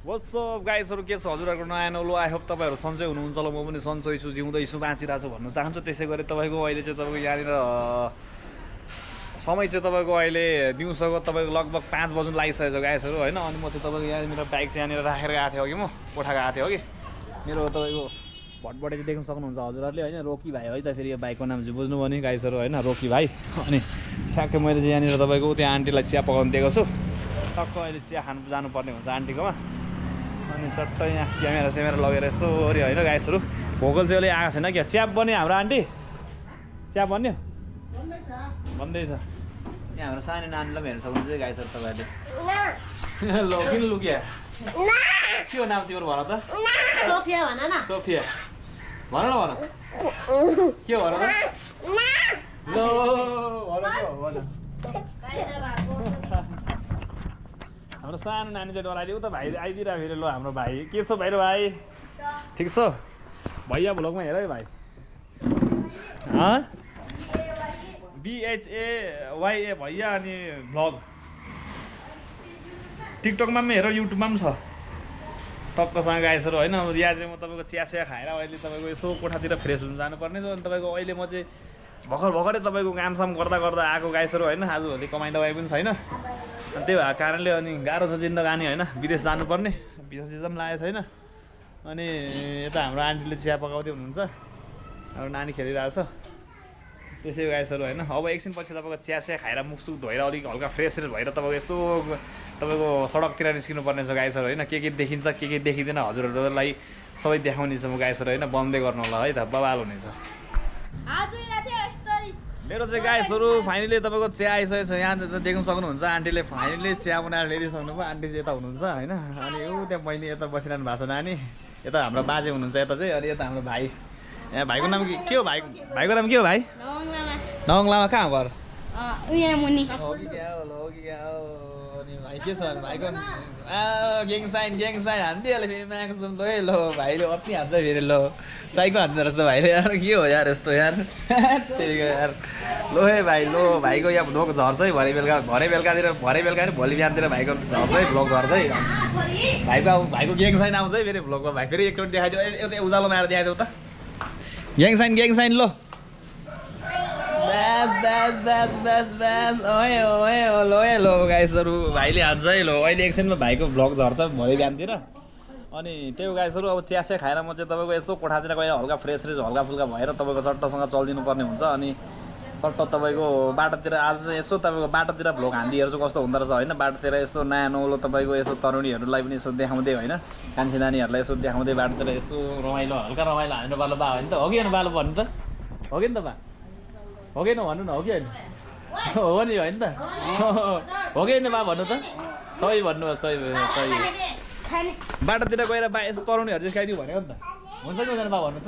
What's up गाइसहरु के छ हजुरहरुको नयाँ नौलो आई होप तपाईहरु सन्चै हुनुहुन्छ ल म पनि सन्चै छु जिउँदै छु बाँचिरहेको छु भन्न चाहन्छु त्यसै गरी तपाईको अहिले चाहिँ तपाईको यहाँनिर समय चाहिँ तपाईको अहिले दिउँसोको तपाईको लगभग 5 बज्न लागिसकेछ गाइसहरु हैन अनि म चाहिँ तपाईको यहाँनिर बाइक चाहिँ यहाँनिर राखेर गएको थिएँ अघि म कोठा गएको थिएँ अघि मेरो तपाईको भटबडे चाहिँ देख्न सक्नुहुन्छ हजुरहरुले हैन रोकी भाइ है त फेरि यो बाइकको नाम चाहिँ बुझ्नु भने गाइसहरु हैन रोकी भाइ अनि ठ्याक्कै मैले चाहिँ यहाँनिर तपाईको त्यहाँ आन्टीलाई चिया पकाउन दिएको छु टक्क अहिले चिया खानु जानुपर्ने हुन्छ आन्टीकोमा अनि चट्टै यहाँ क्यामेरा लगेर यसो अरे होइन गाइसहरु भोकल चाहिँ अहिले आएको छैन क्या चिया बन्यो हाम्रो आन्टी चिया बन्यो बन्दैछ यहाँ हाम्रो सानो नानीलाई पनि हेर्न सक्नुहुन्छ गाइसहरु तपाईँहरूले ल किन लुक्या के हो नाम तिम्रो भन त सोफिया भन न सोफिया भन न भन के हो भन त ल भन हाम्रो सानो नानी चाहिँ डराइदियो त भाइ आइदिरहेको फेरि ल हाम्रो भाइ के छ भाइ र भाइ ठिक छ भैया भ्लगमा हेर है भाइ BHAYA भैया अनि भ्लग टिकटकमा पनि हेर युट्युबमा पनि छ टक्कसँग गाइसहरु होइन यहाँ चाहिँ म तपाईँको चिया खाएर अहिले तपाईँको यसो कोठातिर फ्रेस हुन जानुपर्ने छ अनि तपाईँको अहिले म चाहिँ भर्खरै तपाईँको कामसाम गर्दा आएको गाइसहरु होइन आजभोलि कमाइ दबाई पनि छैन अनि त्यही भएको कारणले अनि गाह्रो छ जिन्दगानी होइन विदेश जानुपर्ने भिसा सिजा पनि लागेको छैन अनि यता हाम्रो आन्टीले चिया पकाउँदै हुनुहुन्छ हाम्रो नानी खेलिरहेको छ त्यसै गाइसहरु होइन अब एकछिन पछि तपाईँको चिया खाएर मुखसुख धोएर अलिक हल्का फ्रेस भएर तपाईँको यसो तपाईँको सडकतिर निस्किनु पर्ने छ गाइसहरु होइन के देखिन्छ के देखिँदैन हजुरहरूलाई सबै देखाउने छ म गाइसहरु होइन बन्दै गर्नु होला है त बवाल हुनेछ मेरो चाहिँ गाइसहरु फाइनली तपाईँको चिया आइसकेको छ यहाँ देख्न सक्नुहुन्छ आन्टीले फाइनली चिया बनाएर ल्याइदिइसक्नु भयो आन्टी चाहिँ यता हुनुहुन्छ होइन अनि त्यहाँ बहिनी यता बसिरहनु भएको छ नानी यता हाम्रो बाजे हुनुहुन्छ यता चाहिँ अनि यता हाम्रो भाइ यहाँ भाइको नाम के हो भाइको नाम के हो भाइ नवङ लामा कहाँ घर अनि भाइ के छ भाइको ग्याङ साइन हान्दिहाल्यो फेरि म्याक्सम लो है लो भाइले अति हान्छ फेरि लो साइको हान्दो रहेछ भाइले यार के हो यार यस्तो यार यार लो है भाइ लो भाइको यहाँ भ्लग झर्छ है भरे बेलुका नि भोलि बिहानतिर भाइको झर्छ है भ्लग झर्छ है भाइको ग्याङ साइन आउँछ है फेरि भ्लगमा भाइ फेरि एकचोटि देखाइदियो एउटा उज्यालोमा आएर देखाइदेऊ त ग्याङ साइन लो ओए लो गाइसहरु भाइले हान्छ है लो अहिले एकछिनमा भाइको भ्लग झर्छ भोलि बिहानतिर अनि त्यही गाइसहरु अब चिया खाएर म चाहिँ तपाईँको यसो कोठातिर गएर हल्का फ्रेस हल्का फुल्का भएर तपाईँको चट्टसँग चलिदिनु पर्ने हुन्छ अनि चट्ट तपाईँको बाटोतिर आज चाहिँ यसो तपाईँको बाटोतिर भ्लग हान्दी हेर्छु कस्तो हुँदो रहेछ होइन बाटोतिर यसो नयाँ नौलो तपाईँको यसो तरुणीहरूलाई पनि यसो देखाउँदै होइन कान्छी नानीहरूलाई यसो देखाउँदै बाटोतिर यसो रमाइलो हल्का रमाइलो हान्नु बालो बा होइन त हो कि होइन बालो भन्नु त हो कि नि त बा हो कि भन्नु न हो कि होइन हो नि होइन त हो कि होइन बा भन्नु त सही भन्नुहोस् सही बाटोतिर गएर बा यसो तरुणीहरू चाहिँ खाइदियो भनेको नि त हुन्छ कि हुँदैन बा भन्नु त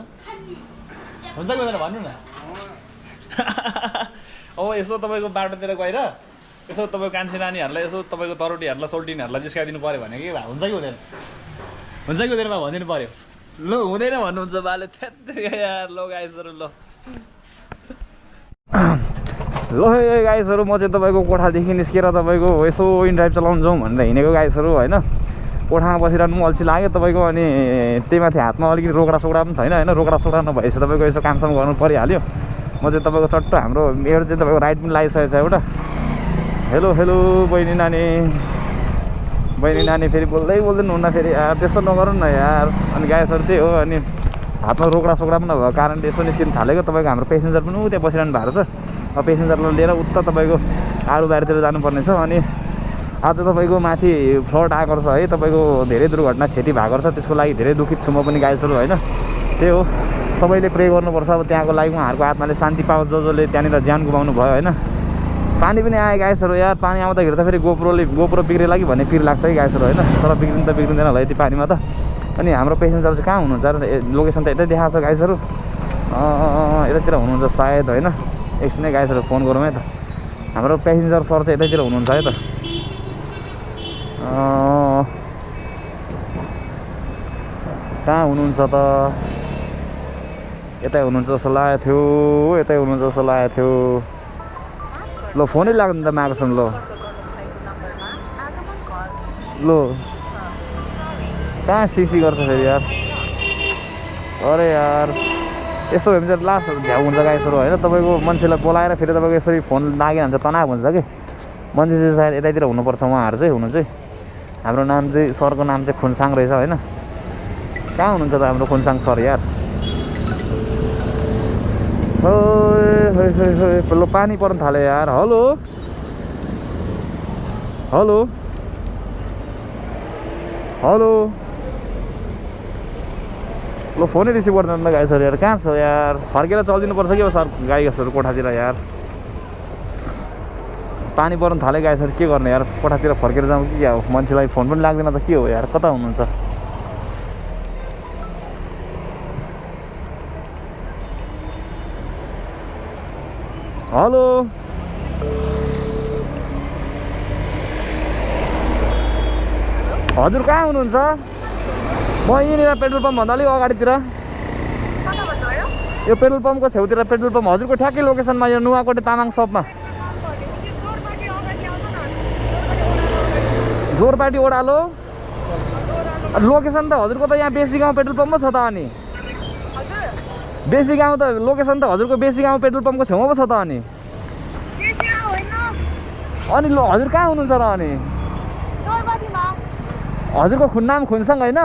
हुन्छ कि हुँदैन भन्नु न अब यसो तपाईँको बाटोतिर गएर यसो तपाईँको कान्छी नानीहरूलाई यसो तपाईँको तरुटीहरूलाई सोल्टिनीहरूलाई जिस्काइदिनु पऱ्यो भने कि भए हुन्छ कि हुँदैन बा भनिदिनु पऱ्यो ल हुँदैन भन्नुहुन्छ बाले थ्यात्रै यार लो गाइसहरु ल ल है गाइसहरु म चाहिँ तपाईँको कोठादेखि निस्केर तपाईँको यसो इन ड्राइभ चलाउनु जाउँ भनेर हिँडेको गाइसहरु होइन कोठामा बसिरहनु पनि अल्छी लाग्यो तपाईँको अनि त्यही माथि हातमा अलिकति रोकडा सोकडा पनि छैन होइन रोकडा सोकडा नभएपछि तपाईँको यसो कामसाम गर्नु परिहाल्यो म चाहिँ तपाईँको चट्ट हाम्रो मेरो चाहिँ तपाईँको राइट पनि लागिसकेको छ एउटा हेलो बहिनी नानी फेरि बोल्दै हुन्न फेरि यार त्यस्तो नगरौँ न यार अनि गाइसहरु त्यही हो अनि हातमा रोकडा सोकडा पनि नभएको कारणले यसो निस्किनु थालेको तपाईँको हाम्रो पेसेन्जर पनि त्यहाँ बसिरहनु भएको छ अब पेसेन्जरलाई लिएर उता तपाईँको आरू बाहिरतिर जानुपर्ने छ अनि आज तपाईँको माथि फ्लड आएको छ है तपाईँको धेरै दुर्घटना क्षति भएको छ त्यसको लागि धेरै दुखित छु म पनि गाइसहरु होइन त्यही हो सबैले प्रे गर्नुपर्छ अब त्यहाँको लागि उहाँहरूको आत्माले शान्ति पाओस् जसले त्यहाँनिर ज्यान गुमाउनु भयो होइन पानी पनि आयो गाइसहरु यार पानी आउँदाखेरि त फेरि गोप्रो बिग्रेला कि भन्ने पिर लाग्छ है गाइसहरु होइन तर बिग्रिँदैन होला यति पानीमा त अनि हाम्रो पेसेन्जर चाहिँ कहाँ हुनुहुन्छ लोकेसन त यतै देखाएको छ गाइसहरु यतातिर हुनुहुन्छ सायद होइन एकछिन गाइसहरु फोन गरौँ है त हाम्रो पेसेन्जर सर चाहिँ यतैतिर हुनुहुन्छ है त कहाँ हुनुहुन्छ त यतै हुनुहुन्छ जस्तो लागेको थियो ल फोनै लाग्नु त मागेछन् ल कहाँ सिसी गर्छ फेरि यार। अरे यार यस्तो भयो भने चाहिँ लास्ट झ्याउ हुन्छ गाइसहरू होइन। तपाईँको मान्छेलाई बोलाएर फेरि तपाईँको यसरी फोन लागेन भने चाहिँ तनाव हुन्छ कि। मान्छे चाहिँ सायद यतैतिर हुनुपर्छ उहाँहरू चाहिँ हुनु चाहिँ। हाम्रो नाम चाहिँ सरको नाम चाहिँ खुनसाङ रहेछ होइन। कहाँ हुनुहुन्छ त हाम्रो खुनसाङ सर यार। ल पानी पर्न थाल्यो यार। हेलो हेलो हेलो ल फोनै रिसिभ गर्दैन त गाइसहरू यार। कहाँ छ यार? फर्केर चलिदिनुपर्छ कि सर गाईहरू कोठातिर यार। पानी पर्न थाल्यो गाइसहरू के गर्ने यार। कोठातिर फर्केर जाउँ कि क्या हो? मान्छेलाई फोन पनि लाग्दैन त के हो यार। कता हुनुहुन्छ? हेलो हजुर कहाँ हुनुहुन्छ? म यहीँनिर पेट्रोल पम्पभन्दा अलिक अगाडितिर। यो पेट्रोल पम्पको छेउतिर पेट्रोल पम्प हजुरको ठ्याक्कै लोकेसनमा यो नुवाकोटे तामाङ सपमा। जोरपाटी ओडालो लोकेसन त हजुरको त यहाँ बेसी गाउँ पेट्रोल पम्प छ त। अनि बेसी गाउँ त लोकेसन त हजुरको बेसी गाउँ पेट्रोल पम्पको छेउमा पो छ त। अनि ल हजुर कहाँ हुनुहुन्छ र? अनि हजुरको नाम खुनसाङ होइन?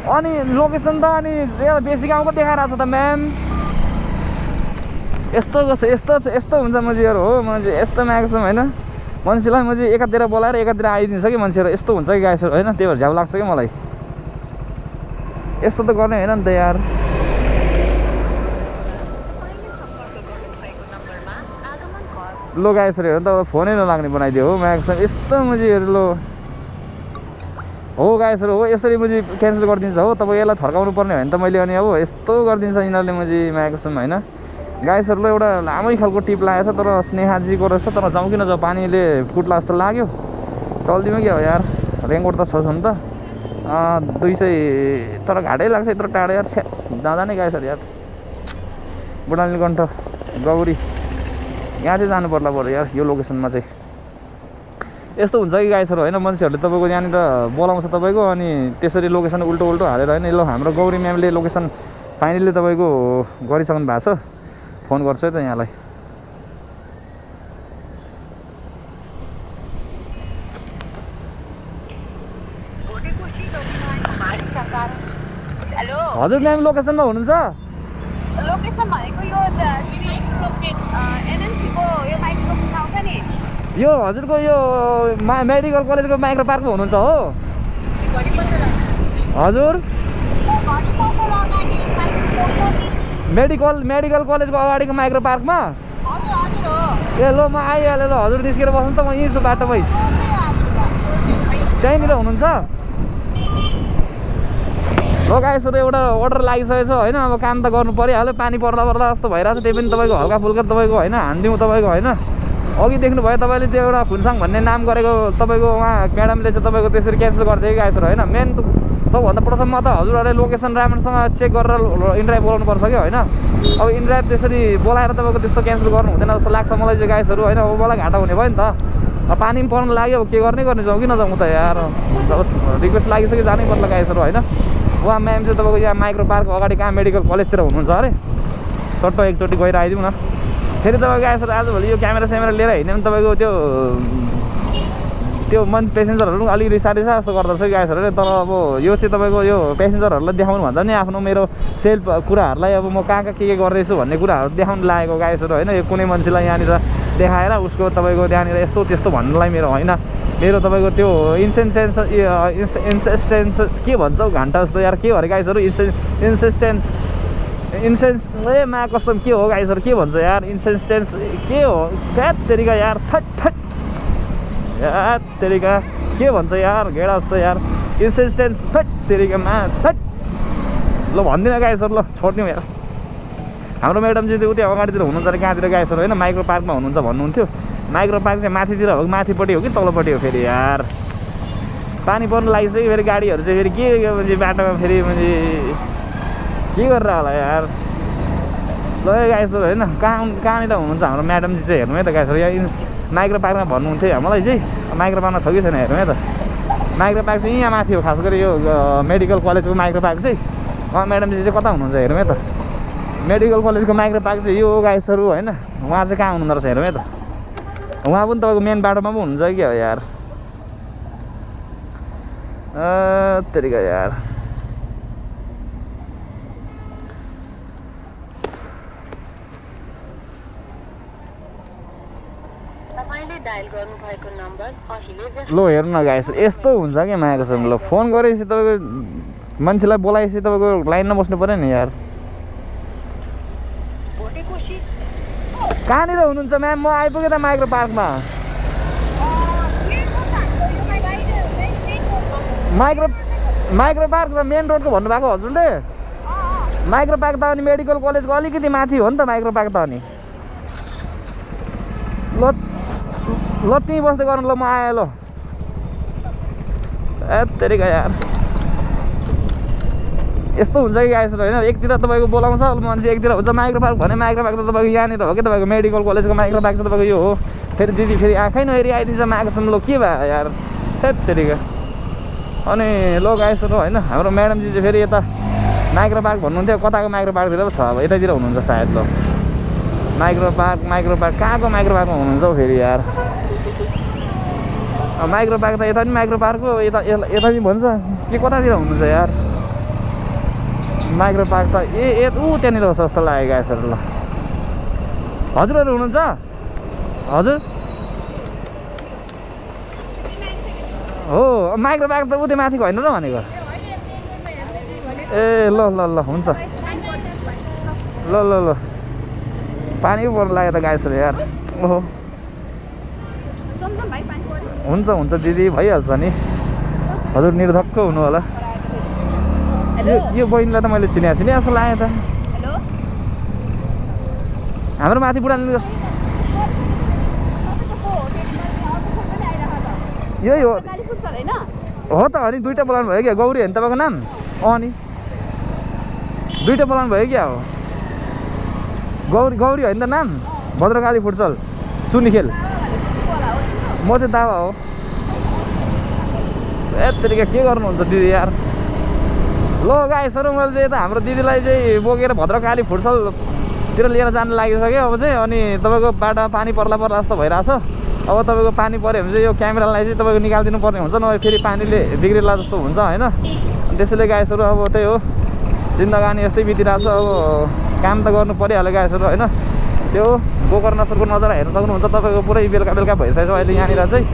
अनि लोकेसन त अनि बेसी गाउँ पो देखाइरहेको छ त म्याम। यस्तो यस्तो हुन्छ मान्छेहरू हो। मान्छे यस्तो मागेको होइन मान्छेलाई। म चाहिँ एकातिर बोलाएर एकातिर आइदिन्छ कि मान्छेहरू। यस्तो हुन्छ कि गाइसहरू होइन। त्यही भएर झ्याउ लाग्छ कि मलाई। यस्तो त गर्ने होइन नि त यार। लो गाइसहरू हेर्नु त फोनै नलाग्ने बनाइदियो हो म्याक्स। यस्तो मुजीहरू लो हो गाइसहरू हो। यसरी मुजी क्यान्सल गरिदिन्छ हो। तपाईँ यसलाई थर्काउनु पर्ने होइन त मैले। अनि अब यस्तो गरिदिन्छ यिनीहरूले मुजी म्याक्सम होइन। गाइसहरूलाई एउटा लामै खालको टिप लागेको छ तर स्नेहाजीको रहेछ। तर जाउँ कि नजाउँ पानीले कुट्ला जस्तो लाग्यो। चल्दिउँ क्या हो यार। रेनकोट त छ नि त 200 तर घाटै लाग्छ यत्रो टाढो यार। जाँदा नै गाइसहरू यार। बुढानी कण्ठ गौरी यहाँ चाहिँ जानु पर्ला बरु यार। यो लोकेसनमा चाहिँ यस्तो हुन्छ कि गाइसहरू होइन। मान्छेहरूले तपाईँको यहाँनिर बोलाउँछ तपाईँको अनि त्यसरी लोकेसन उल्टो उल्टो हालेर होइन। ल हाम्रो गौरी म्यामले लोकेसन फाइनली तपाईँको गरिसक्नु भएको छ। फोन गर्छु है त यहाँलाई। हजुर म्याम लोकेसनमा हुनुहुन्छ? लोकेसन भनेको यो एनएमसीको यो माइक्रोफोन आउँछ नि। यो हजुरको यो मेडिकल कलेजको माइक्रो पार्कमा हुनुहुन्छ हो? हजुर मेडिकल कलेजको अगाडिको माइक्रो पार्कमा। ए ल म आइहालेँ ल। हजुर निस्केर बस्नु त म यहीँ छु बाटोमै। त्यहीँनिर हुनुहुन्छ? हो गाइसहरू एउटा अर्डर लागिसकेको छ होइन। अब काम त गर्नु परिहाल्यो। पानी पर्दा जस्तो भइरहेको छ। त्यही पनि तपाईँको हल्का फुल्का तपाईँको होइन हानिदिउँ तपाईँको होइन। अघि देख्नुभयो तपाईँले त्यो एउटा खुनसाङ भन्ने नाम गरेको तपाईँको उहाँ म्याडमले चाहिँ तपाईँको त्यसरी क्यान्सल गरिदिएको गाइसहरू होइन। मेन सबभन्दा प्रथममा त हजुरहरूले लोकेसन राम्रोसँग चेक गरेर इनड्राइभ बोलाउनु पर्छ कि होइन। अब इनड्राइभ त्यसरी बोलाएर तपाईँको त्यस्तो क्यान्सल गर्नु हुँदैन जस्तो लाग्छ मलाई चाहिँ गाइसहरू होइन। अब मलाई घाटा हुने भयो नि त। अब पानी पनि पर्न लाग्यो। अब के गर्ने जाउँ कि नजाउँ त यार। रिक्वेस्ट लागिसक्यो जानै पर्ला गाइसहरू होइन। उहाँ म्याम चाहिँ तपाईँको यहाँ माइक्रो पार्क अगाडि कहाँ मेडिकल कलेजतिर हुनुहुन्छ अरे। चट्ट एकचोटि गएर आइदिउँ न। फेरि तपाईँको गाइसहरू आजभोलि यो क्यामेरा स्यामेरा लिएर हिँड्यो भने तपाईँको त्यो पेसेन्जरहरू पनि अलिक रिसा जस्तो गर्दछ कि गाइसहरू। तर अब यो चाहिँ तपाईँको यो पेसेन्जरहरूलाई देखाउनु भन्दा नि आफ्नो मेरो सेल्फ कुराहरूलाई अब म कहाँ के गर्दैछु भन्ने कुराहरू देखाउनु लागेको गाइसहरू होइन। यो कुनै मान्छेलाई यहाँनिर देखाएर उसको तपाईँको त्यहाँनिर यस्तो त्यस्तो भन्नुलाई मेरो होइन। मेरो तपाईँको त्यो इन्सिस्टेन्स के भन्छ घन्टा जस्तो यार। के भरे गाइसहरू इन्सेन्स ए मा कस्तो के हो गाइसहरू के भन्छ यार। इन्सिस्टेन्स के हो थ्याट तेरिका यार। थट यार तेरिका के भन्छ यार घेडा जस्तो यार। इन्सिस्टेन्स थट तेरिकामा थट। ल भन्दिनँ गाइसहरू ल छोडिदिउँ यार। हाम्रो म्याडम चाहिँ उतै अगाडितिर हुनुहुन्छ अरे कहाँतिर गाइसहरू होइन। माइक्रो पार्कमा हुनुहुन्छ भन्नुहुन्थ्यो। माइक्रो पार्क चाहिँ माथितिर हो कि माथिपट्टि हो कि तल्लोपट्टि हो फेरि यार। पानी पर्नु लागिसक्यो फेरि गाडीहरू चाहिँ फेरि के बाटोमा फेरि के गरेर होला यार। ल गाइसहरू होइन कहाँनिर हुनुहुन्छ हाम्रो म्याडमजी चाहिँ हेर्नु है त गाइसहरू। यहाँ माइक्रो पार्कमा भन्नुहुन्थ्यो मलाई चाहिँ। माइक्रो पार्कमा छ कि छैन हेर्नु है त। माइक्रो पार्क चाहिँ यहाँ माथि हो, खास गरी यो मेडिकल कलेजको माइक्रो पार्क चाहिँ। म्याडमजी चाहिँ कता हुनुहुन्छ हेरौँ है त। मेडिकल कलेजको माइक्रो पार्क चाहिँ यो गाइसहरू होइन, उहाँ चाहिँ कहाँ हुनुहुँदो रहेछ हेरौँ है त। उहाँ पनि तपाईँको मेन बाटोमा पो हुनुहुन्छ कि हो यार, तेरिका यार। लो हेर्नु न गाइस, यस्तो हुन्छ कि मायाको छ। ल फोन गरेपछि तपाईँको मान्छेलाई बोलाएपछि तपाईँको लाइनमा बस्नु पऱ्यो नि यार। कहाँनिर हुनुहुन्छ म्याम? म आइपुगेँ त माइक्रो पार्कमा। माइक्रो पार्क त मेन रोडको भन्नुभएको हजुरले? माइक्रो पार्क त अनि मेडिकल कलेजको अलिकति माथि हो नि त माइक्रो पार्क त। अनि ल त्यहीँ बस्दै गर्नु। ल म आएँ। ल तेरिका यार, यस्तो हुन्छ कि गाइस होइन। एकतिर तपाईँको बोलाउँछ मान्छे, एकतिर हुन्छ माइक्रो पार्क भने। माइक्रो पार्क त तपाईँको यहाँनिर हो कि तपाईँको मेडिकल कलेजको माइक्रो पार्क चाहिँ तपाईँको यो हो। फेरि दिदी फेरि आँखै नहेरी आइदिन्छ मागेसम्म। ल के भयो यार, तेरिका। अनि लो गाइसहरू होइन, हाम्रो म्याडमजी चाहिँ फेरि यता माइक्रो पार्क भन्नुहुन्थ्यो, कताको माइक्रो पार्कतिर पो छ अब, यतातिर हुनुहुन्छ सायद। ल माइक्रो पार्क कहाँको माइक्रो पार्कमा हुनुहुन्छ हौ फेरि यार? माइक्रो पार्क त यता पनि माइक्रो पार्क हो, यता पनि भन्छ के कतातिर हुनुहुन्छ यार? माइक्रो पार्क त त्यहाँनिर हो जस्तो लाग्यो गाइसहरू। ल हजुरहरू हुनुहुन्छ? हजुर हो, माइक्रो पार्क त उतै माथिको होइन र भनेको? ए ल ल ल हुन्छ। ल ल ल पानी पो पर्नु लाग्यो त गाइसहरू यार। ओहो हुन्छ हुन्छ दिदी, भइहाल्छ नि। हजुर निर्धक्क हुनु होला। यो बहिनीलाई त मैले चिने जस्तो लाग्यो त। हाम्रो माथि बुढाले यही हो त। अनि दुईवटा बोलाउनु भयो क्या? गौरी होइन तपाईँको नाम? अनि दुईवटा बोलाउनु भयो क्या हो? गौरी होइन त नाम? भद्रकाली फुटसल सुनिखेल। म चाहिँ दावा हो। यत्तिकै के गर्नुहुन्छ दिदी यार? ल गाइसहरू, मैले चाहिँ यता हाम्रो दिदीलाई चाहिँ बोकेर भद्रकाली फुटसलतिर लिएर जानु लागिसक्यो अब चाहिँ। अनि तपाईँको बाटो पानी पर्ला जस्तो भइरहेछ। अब तपाईँको पानी पऱ्यो भने चाहिँ यो क्यामेरालाई चाहिँ तपाईँको निकालिदिनु पर्ने हुन्छ, नभए फेरि पानीले बिग्रिला जस्तो हुन्छ होइन। त्यसैले गाइसहरू अब त्यही हो, जिन्दगानी यस्तै बितिरहेछ। अब काम त गर्नु परिहाल्यो गाइसहरू होइन। त्यो गोकर नसरको नजारा हेर्न सक्नुहुन्छ तपाईँको। पुरै बेलुका भइसकेछ अहिले यहाँनिर चाहिँ।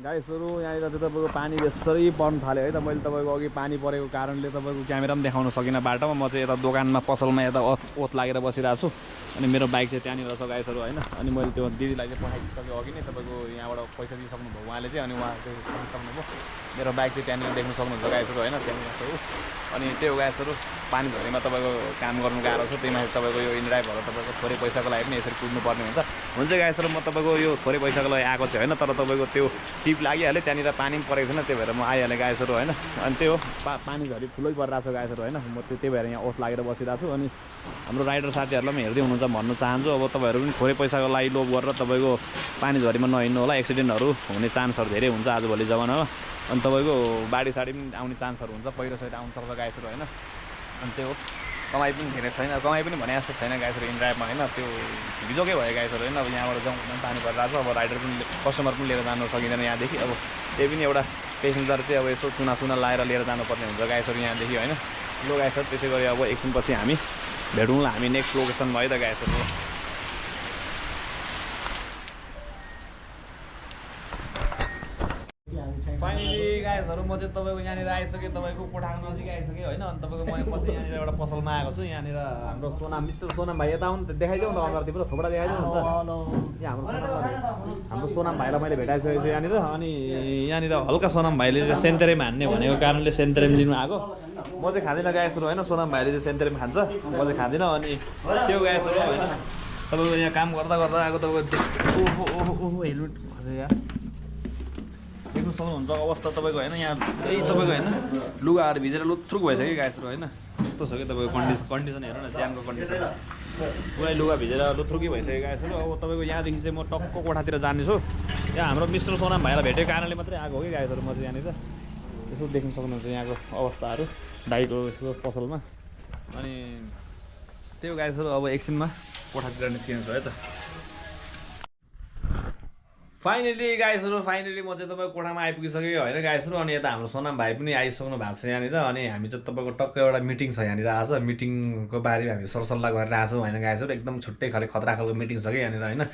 गाइसहरू यहाँनिर चाहिँ तपाईँको पानी बेसरी पर्नु थाल्यो है त। मैले तपाईँको अघि पानी परेको कारणले तपाईँको क्यामेरा पनि देखाउन सकिनँ बाटोमा। म चाहिँ यता दोकानमा पसलमा यता ओत लागेर बसिरहेको छु। अनि मेरो बाइक चाहिँ त्यहाँनिर छ गाइसहरू होइन। अनि मैले त्यो दिदीलाई चाहिँ पठाइदिइसकेँ अघि नै, तपाईँको यहाँबाट पैसा दिइसक्नुभयो उहाँले चाहिँ। अनि उहाँ चाहिँ सक्नुभयो। मेरो बाइक चाहिँ त्यहाँनिर देख्न सक्नुहुन्छ गाइसहरू होइन, त्यहाँनिर। अनि त्यो गाइसहरू पानी झरीमा तपाईँको काम गर्नु गाह्रो छ, त्यही माथि तपाईँको यो इनड्राइभहरू तपाईँको थोरै पैसाको लागि पनि यसरी कुद्नुपर्ने हुन्छ गाइसहरू। म तपाईँको यो थोरै पैसाको लागि आएको छु होइन, तर तपाईँको त्यो टिप लागिहाल्यो, त्यहाँनिर पानी पनि परेको छैन, त्यही भएर म आइहालेँ गाइसहरू होइन। अनि त्यो पानी झरी ठुलै परिरहेको छ गाइसहरू होइन। म त्यही भएर यहाँ ओस लागेर बसिरहेको छु। अनि हाम्रो राइडर साथीहरूलाई पनि हेर्दै हुनुहुन्छ भन्नु चाहन्छु। अब तपाईँहरू पनि थोरै पैसाको लागि लोभ गरेर तपाईँको पानी झरीमा नहिँड्नु होला, एक्सिडेन्टहरू हुने चान्सहरू धेरै हुन्छ आजभोलि जमानामा। अनि तपाईँको बाढी साडी पनि आउने चान्सहरू हुन्छ, पहिरो सहित आउनु सक्छ गाइसहरू होइन। अनि त्यो कमाइ पनि धेरै छैन, कमाइ पनि भने जस्तो छैन गाइसहरू इनड्राइभमा होइन। त्यो भिजोकै भयो गाइसहरू होइन। अब यहाँबाट जाउँ पानी परिरहेको छ, अब राइडर पनि कस्टमर पनि लिएर जानु सकिँदैन यहाँदेखि। अब त्यही पनि एउटा पेसेन्जर चाहिँ अब यसो चुना लाएर लिएर जानुपर्ने हुन्छ गाइसहरू यहाँदेखि होइन। लो गाइसहरू त्यसै गरी अब एकछिनपछि हामी भेटौँला हामी नेक्स्ट लोकेसनमा है त गाइसहरू। फाइनली गाइसहरू म चाहिँ तपाईँको यहाँनिर आइसकेँ, तपाईँको कोठाको नजिक आइसकेँ होइन। अनि तपाईँको म चाहिँ यहाँनिर एउटा पसलमा आएको छु। यहाँनिर हाम्रो सोनाम मिस्टर सोनाम भाइ यता आउनु देखाइदेऊ न अगाडितिर, थोपडा देखाइदेऊ न त। यहाँ हाम्रो सोनाम भाइलाई मैले भेटाइसकेको छु यहाँनिर। अनि यहाँनिर हल्का सोनाम भाइले चाहिँ सेन्तेरेम हान्ने भनेको कारणले सेन्तेरेम लिनु आएको। म चाहिँ खाँदिनँ गाइसहरू होइन, सोनाम भाइले चाहिँ सेन्तेरेम खान्छ, म चाहिँ खाँदिनँ। अनि त्यो गाइसहरू होइन तपाईँको यहाँ काम गर्दा आएको तपाईँको ओहो हेलमेट खसेँ यार, देख्नु सक्नुहुन्छ अवस्था तपाईँको होइन। यहाँ यही तपाईँको होइन लुगाहरू भिजेर लुथ्रुक भइसक्यो गाइसहरू होइन। यस्तो छ कि तपाईँको कन्डिसन हेर्नु न, ज्यानको कन्डिसन पुरै लुगा भिजेर लुथ्रुकी भइसक्यो गाइसहरू। अब तपाईँको यहाँदेखि चाहिँ म टक्क कोठातिर जानेछु। यहाँ हाम्रो मिस्टर सोनाम भाइलाई भेटेको कारणले मात्रै आएको हो कि गाइसहरू म चाहिँ यहाँनिर यसो देख्न सक्नुहुन्छ यहाँको अवस्थाहरू दाइको यसो पसलमा। अनि त्यही हो गाइसहरू, अब एकछिनमा कोठातिर निस्किनु छ है त। फाइनली गाइसहरू म चाहिँ तपाईँको कोठामा आइपुगिसकेँ होइन गाइसहरू। अनि यता हाम्रो सोनाम भाइ पनि आइसक्नु भएको छ यहाँनिर। अनि हामी चाहिँ तपाईँको टक्क एउटा मिटिङ छ यहाँनिर आज। मिटिङको बारेमा हामी सरसल्लाह गरिरहेको छौँ होइन गाइसहरू। एकदम छुट्टै खाले खतरा खालको मिटिङ छ कि यहाँनिर होइन।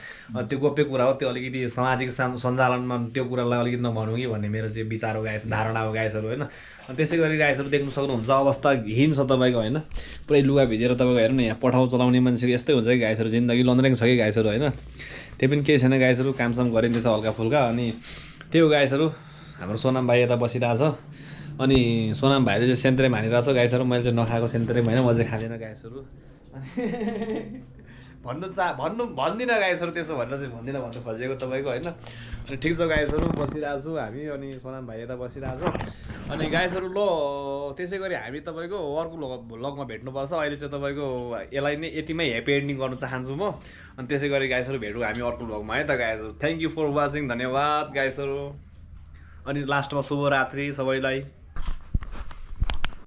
त्यो गोप्य कुरा हो, त्यो अलिकति सामाजिक सञ्चालनमा त्यो कुरालाई अलिकति नभनौँ कि भन्ने मेरो चाहिँ विचार हो गाइस, धारणा हो गाइसहरू होइन। अनि त्यसै गरी गाइसहरू देख्नु सक्नुहुन्छ अवस्थाहीन छ तपाईँको होइन। पुरै लुगा भिजेर तपाईँको हेर्नु न, यहाँ पठाउ चलाउने मान्छेको यस्तै हुन्छ कि गाइसहरू, जिन्दगी लन्द्रेङ छ कि गाइसहरू होइन। त्यही पनि केही छैन गाइसहरू, कामसाम गरिँदैछ हल्का फुल्का। अनि त्यही हो गाइसहरू, हाम्रो सोनाम भाइ यता बसिरहेछ। अनि सोनाम भाइले चाहिँ सेन्तेरे हानिरहेछ गाइसहरू। मैले चाहिँ नखाएको सेन्तेरे होइन, म चाहिँ खाँदिनँ गाइसहरू। भन्दिनँ गाइसहरू, त्यसो भनेर चाहिँ भन्दिनँ भन्नु खोजेको तपाईँको होइन। अनि ठिक छ गाइसहरू, बसिरहेको छु हामी। अनि सोनाम भाइ यता बसिरहेको छ। अनि गाइसहरू ल त्यसै गरी हामी तपाईँको अर्को भ्लगमा भेट्नुपर्छ। अहिले चाहिँ तपाईँको यसलाई नै यतिमै ह्याप्पी एन्डिङ गर्नु चाहन्छु म। अनि त्यसै गरी गाइसहरू भेटौँ हामी अर्को भ्लगमा है त गाइसहरू। थ्याङ्क यू फर वाचिङ, धन्यवाद गाइसहरू। अनि लास्टमा शुभरात्रि सबैलाई।